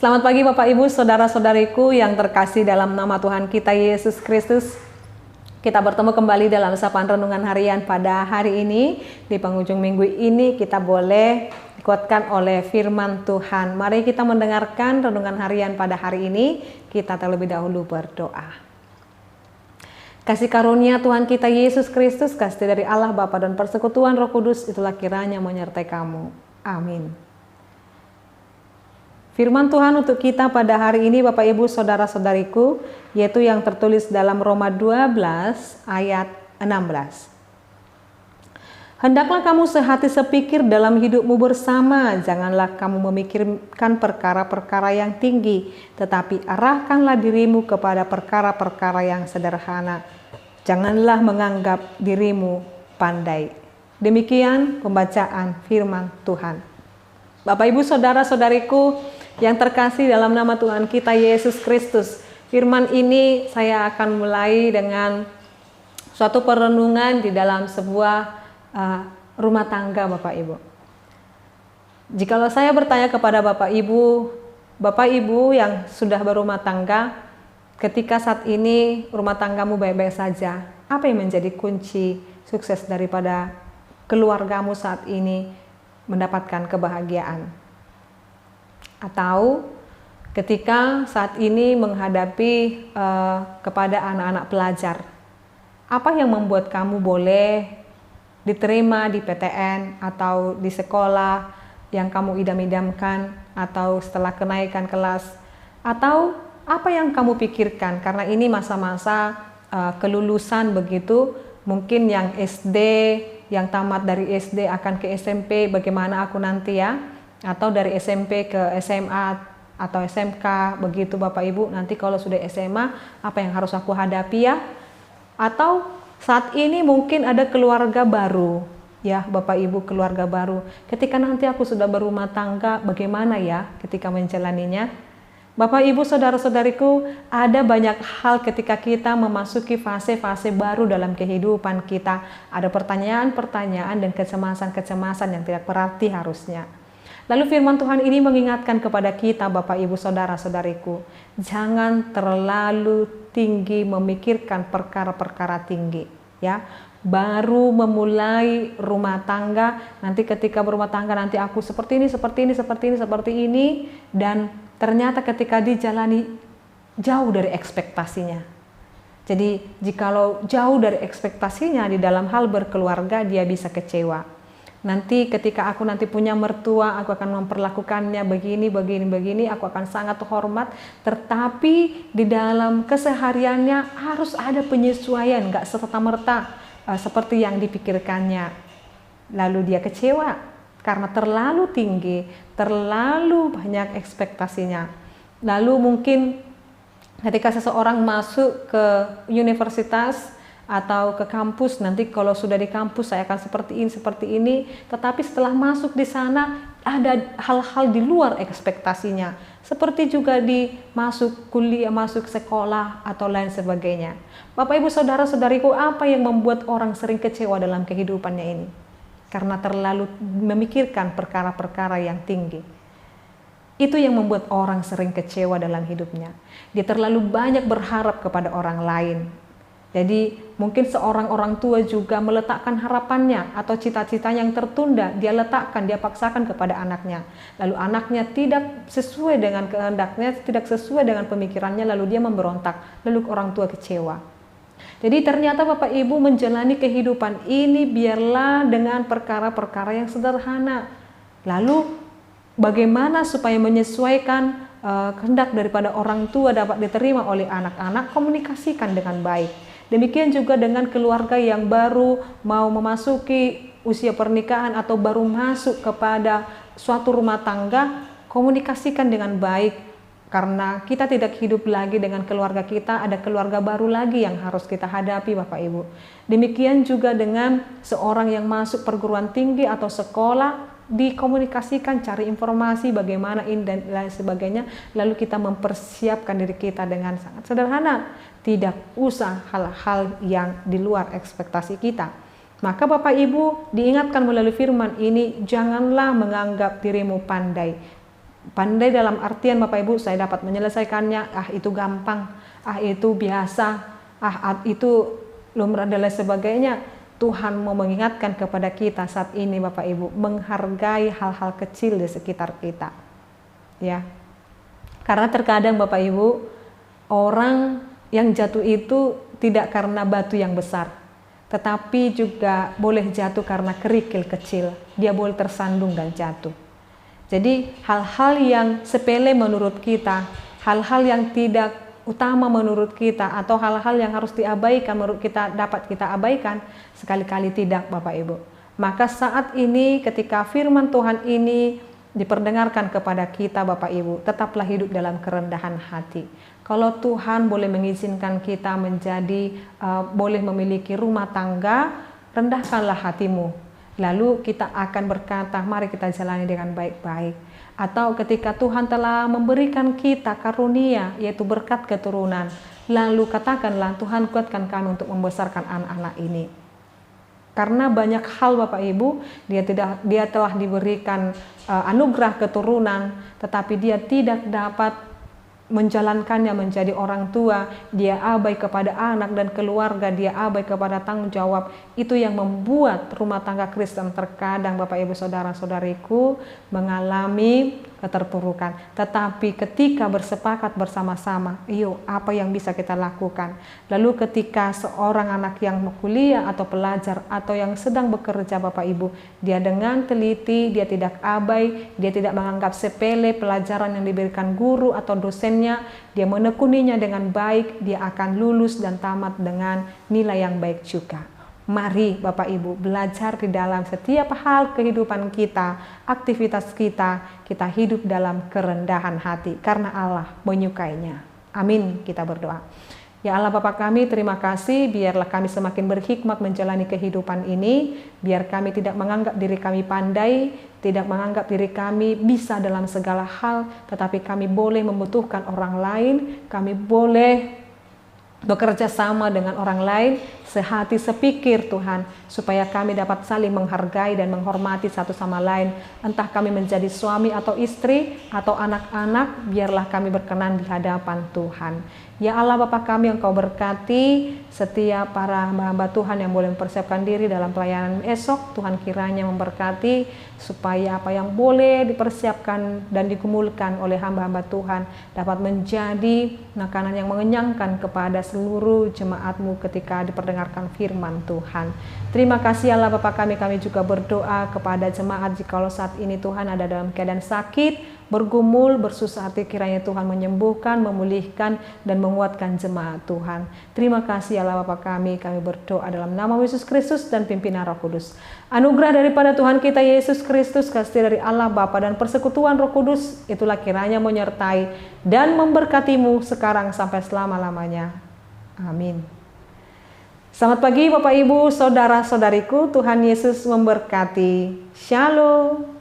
Selamat pagi Bapak Ibu, saudara-saudariku yang terkasih dalam nama Tuhan kita Yesus Kristus. Kita bertemu kembali dalam sapaan renungan harian pada hari ini. Di penghujung minggu ini kita boleh dikuatkan oleh firman Tuhan. Mari kita mendengarkan renungan harian pada hari ini. Kita terlebih dahulu berdoa. Kasih karunia Tuhan kita Yesus Kristus, kasih dari Allah Bapa dan persekutuan Roh Kudus, itulah kiranya menyertai kamu. Amin. Firman Tuhan untuk kita pada hari ini Bapak Ibu saudara-saudariku, yaitu yang tertulis dalam Roma 12 ayat 16. Hendaklah kamu sehati sepikir dalam hidupmu bersama, janganlah kamu memikirkan perkara-perkara yang tinggi, tetapi arahkanlah dirimu kepada perkara-perkara yang sederhana. Janganlah menganggap dirimu pandai. Demikian pembacaan firman Tuhan. Bapak Ibu saudara-saudariku yang terkasih dalam nama Tuhan kita Yesus Kristus, firman ini saya akan mulai dengan suatu perenungan di dalam sebuah rumah tangga Bapak Ibu. Jikalau saya bertanya kepada Bapak Ibu yang sudah berumah tangga, ketika saat ini rumah tanggamu baik-baik saja, apa yang menjadi kunci sukses daripada keluargamu saat ini mendapatkan kebahagiaan? Atau ketika saat ini menghadapi kepada anak-anak pelajar, apa yang membuat kamu boleh diterima di PTN atau di sekolah yang kamu idam-idamkan, atau setelah kenaikan kelas, atau apa yang kamu pikirkan karena ini masa-masa kelulusan begitu, mungkin yang SD, yang tamat dari SD akan ke SMP, bagaimana aku nanti ya, atau dari SMP ke SMA atau SMK begitu Bapak Ibu, nanti kalau sudah SMA apa yang harus aku hadapi ya. Atau saat ini mungkin ada keluarga baru ya Bapak Ibu, keluarga baru, ketika nanti aku sudah berumah tangga bagaimana ya ketika menjalaninya. Bapak Ibu saudara-saudariku, ada banyak hal ketika kita memasuki fase-fase baru dalam kehidupan kita, ada pertanyaan-pertanyaan dan kecemasan-kecemasan yang tidak berarti harusnya. Lalu firman Tuhan ini mengingatkan kepada kita Bapak Ibu saudara-saudariku, jangan terlalu tinggi memikirkan perkara-perkara tinggi ya. Baru memulai rumah tangga, nanti ketika berumah tangga nanti aku seperti ini, dan ternyata ketika dijalani jauh dari ekspektasinya. Jadi jikalau jauh dari ekspektasinya di dalam hal berkeluarga, dia bisa kecewa. Nanti ketika aku nanti punya mertua, aku akan memperlakukannya begini, aku akan sangat hormat, tetapi di dalam kesehariannya harus ada penyesuaian, nggak serta-merta seperti yang dipikirkannya. Lalu dia kecewa karena terlalu tinggi, terlalu banyak ekspektasinya. Lalu mungkin ketika seseorang masuk ke universitas atau ke kampus, nanti kalau sudah di kampus saya akan seperti ini, tetapi setelah masuk di sana ada hal-hal di luar ekspektasinya, seperti juga di masuk kuliah, masuk sekolah atau lain sebagainya. Bapak Ibu saudara-saudariku, apa yang membuat orang sering kecewa dalam kehidupannya ini? Karena terlalu memikirkan perkara-perkara yang tinggi. Itu yang membuat orang sering kecewa dalam hidupnya. Dia terlalu banyak berharap kepada orang lain. Jadi mungkin seorang orang tua juga meletakkan harapannya atau cita-citanya yang tertunda, dia letakkan, dia paksakan kepada anaknya. Lalu anaknya tidak sesuai dengan kehendaknya, tidak sesuai dengan pemikirannya, lalu dia memberontak, lalu orang tua kecewa. Jadi ternyata Bapak Ibu menjalani kehidupan ini biarlah dengan perkara-perkara yang sederhana. Lalu bagaimana supaya menyesuaikan kehendak daripada orang tua dapat diterima oleh anak-anak, komunikasikan dengan baik. Demikian juga dengan keluarga yang baru mau memasuki usia pernikahan atau baru masuk kepada suatu rumah tangga, komunikasikan dengan baik. Karena kita tidak hidup lagi dengan keluarga kita, ada keluarga baru lagi yang harus kita hadapi Bapak Ibu. Demikian juga dengan seorang yang masuk perguruan tinggi atau sekolah, dikomunikasikan, cari informasi bagaimana ini dan lain sebagainya, lalu kita mempersiapkan diri kita dengan sangat sederhana, tidak usah hal-hal yang di luar ekspektasi kita. Maka Bapak Ibu diingatkan melalui firman ini, janganlah menganggap dirimu pandai. Pandai dalam artian Bapak Ibu saya dapat menyelesaikannya, itu gampang, itu biasa, itu lumrah dan lain sebagainya. Tuhan mau mengingatkan kepada kita saat ini Bapak Ibu, menghargai hal-hal kecil di sekitar kita. Ya. Karena terkadang Bapak Ibu, orang yang jatuh itu tidak karena batu yang besar, tetapi juga boleh jatuh karena kerikil kecil. Dia boleh tersandung dan jatuh. Jadi hal-hal yang sepele menurut kita, hal-hal yang tidak utama menurut kita, atau hal-hal yang harus diabaikan menurut kita dapat kita abaikan, sekali-kali tidak Bapak Ibu. Maka saat ini ketika firman Tuhan ini diperdengarkan kepada kita Bapak Ibu, tetaplah hidup dalam kerendahan hati. Kalau Tuhan boleh mengizinkan kita menjadi, boleh memiliki rumah tangga, rendahkanlah hatimu. Lalu kita akan berkata, mari kita jalani dengan baik-baik. Atau ketika Tuhan telah memberikan kita karunia, yaitu berkat keturunan, lalu katakanlah, Tuhan kuatkan kami untuk membesarkan anak-anak ini. Karena banyak hal Bapak Ibu, dia telah diberikan anugerah keturunan, tetapi dia tidak dapat menjalankannya menjadi orang tua, dia abai kepada anak dan keluarga, dia abai kepada tanggung jawab. Itu yang membuat rumah tangga Kristen terkadang Bapak Ibu saudara-saudariku mengalami keterpurukan. Tetapi ketika bersepakat bersama-sama, apa yang bisa kita lakukan? Lalu ketika seorang anak yang mau kuliah atau pelajar atau yang sedang bekerja Bapak Ibu, dia dengan teliti, dia tidak abai, dia tidak menganggap sepele pelajaran yang diberikan guru atau dosennya, dia menekuninya dengan baik, dia akan lulus dan tamat dengan nilai yang baik juga. Mari Bapak Ibu belajar di dalam setiap hal kehidupan kita, aktivitas kita hidup dalam kerendahan hati karena Allah menyukainya. Amin, kita berdoa. Ya Allah Bapa kami, terima kasih, biarlah kami semakin berhikmat menjalani kehidupan ini, biar kami tidak menganggap diri kami pandai, tidak menganggap diri kami bisa dalam segala hal, tetapi kami boleh membutuhkan orang lain, kami boleh bekerja sama dengan orang lain, sehati sepikir Tuhan, supaya kami dapat saling menghargai dan menghormati satu sama lain. Entah kami menjadi suami atau istri atau anak-anak, biarlah kami berkenan di hadapan Tuhan. Ya Allah Bapa kami, Engkau berkati setiap para hamba-hamba Tuhan yang boleh mempersiapkan diri dalam pelayanan esok. Tuhan kiranya memberkati supaya apa yang boleh dipersiapkan dan digumulkan oleh hamba-hamba Tuhan dapat menjadi makanan yang mengenyangkan kepada seluruh jemaat-Mu ketika diperdengarkan firman Tuhan. Terima kasih Allah Bapa kami juga berdoa kepada jemaat jikalau saat ini Tuhan ada dalam keadaan sakit, bergumul, bersusah hati, kiranya Tuhan menyembuhkan, memulihkan, dan menguatkan jemaat Tuhan. Terima kasih Allah Bapa kami berdoa dalam nama Yesus Kristus dan pimpinan Roh Kudus. Anugerah daripada Tuhan kita Yesus Kristus, kasih dari Allah Bapa dan persekutuan Roh Kudus, itulah kiranya menyertai dan memberkatimu sekarang sampai selama-lamanya. Amin. Selamat pagi Bapak Ibu, saudara-saudariku, Tuhan Yesus memberkati. Shalom.